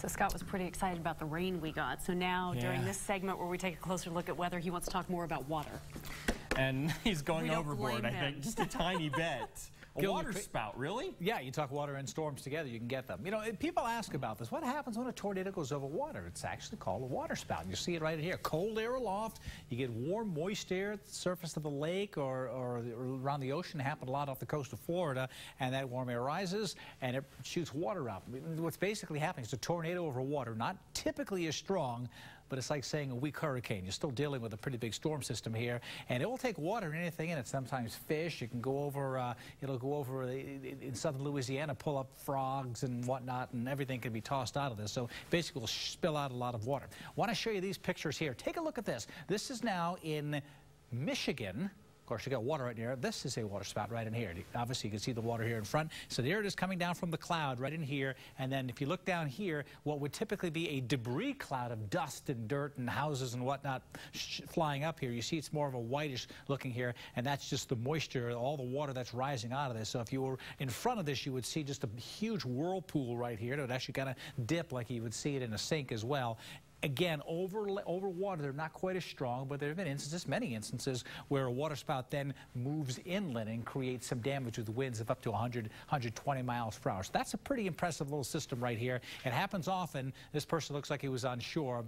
So Scott was pretty excited about the rain we got. So now during this segment where we take a closer look at weather, he wants to talk more about water. And he's going overboard, I think, just a tiny bit. A water spout, really? Yeah, you talk water and storms together, you can get them. You know, people ask about this. What happens when a tornado goes over water? It's actually called a water spout. You see it right here. Cold air aloft. You get warm, moist air at the surface of the lake or around the ocean. It happened a lot off the coast of Florida. And that warm air rises and it shoots water out. What's basically happening is a tornado over water, not typically as strong, but it's like saying a weak hurricane. You're still dealing with a pretty big storm system here, and it will take water and anything in it. Sometimes fish. You can go over. It'll go over in southern Louisiana, pull up frogs and whatnot, and everything can be tossed out of this. So basically, we'll spill out a lot of water. I want to show you these pictures here. Take a look at this. This is now in Michigan. Of course, you got water right here. This is a water spout right in here. Obviously, you can see the water here in front. So there it is coming down from the cloud right in here. And then if you look down here, what would typically be a debris cloud of dust and dirt and houses and whatnot flying up here, you see it's more of a whitish looking here. And that's just the moisture, all the water that's rising out of this. So if you were in front of this, you would see just a huge whirlpool right here. It would actually kind of dip like you would see it in a sink as well. Again, over water, they're not quite as strong, but there have been instances, many instances, where a water spout then moves inland and creates some damage with winds of up to 100, 120 miles per hour. So that's a pretty impressive little system right here. It happens often. This person looks like he was on shore.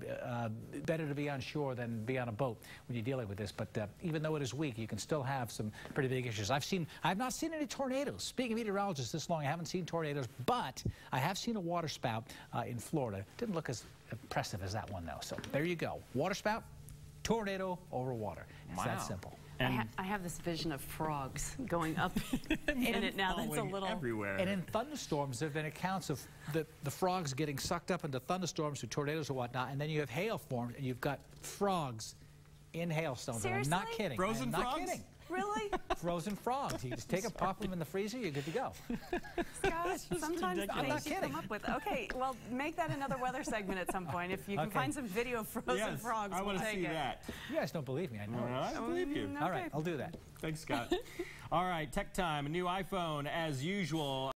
Better to be on shore than be on a boat when you're dealing with this. But even though it is weak, you can still have some pretty big issues. I've not seen any tornadoes. Speaking of meteorologists this long, I haven't seen tornadoes, but I have seen a water spout in Florida. Didn't look as impressive as that one though. So there you go. Water spout, tornado over water. It's that simple. And I have this vision of frogs going up in it now. That's a little everywhere. And in thunderstorms, there have been accounts of the frogs getting sucked up into thunderstorms through tornadoes or whatnot, and then you have hailstorms, and you've got frogs in hailstones. Seriously? I'm not kidding. Frozen I'm frogs? not kidding. Really? Frozen frogs. You just take them, pop them in the freezer, you're good to go. Scott, sometimes the I'm not things you kidding. come up with. Okay, well, make that another weather segment at some point. If you can find some video of frozen frogs, I want to see it. that. You guys don't believe me, I know. I believe you. Okay. All right, I'll do that. Thanks, Scott. All right, tech time. A new iPhone as usual.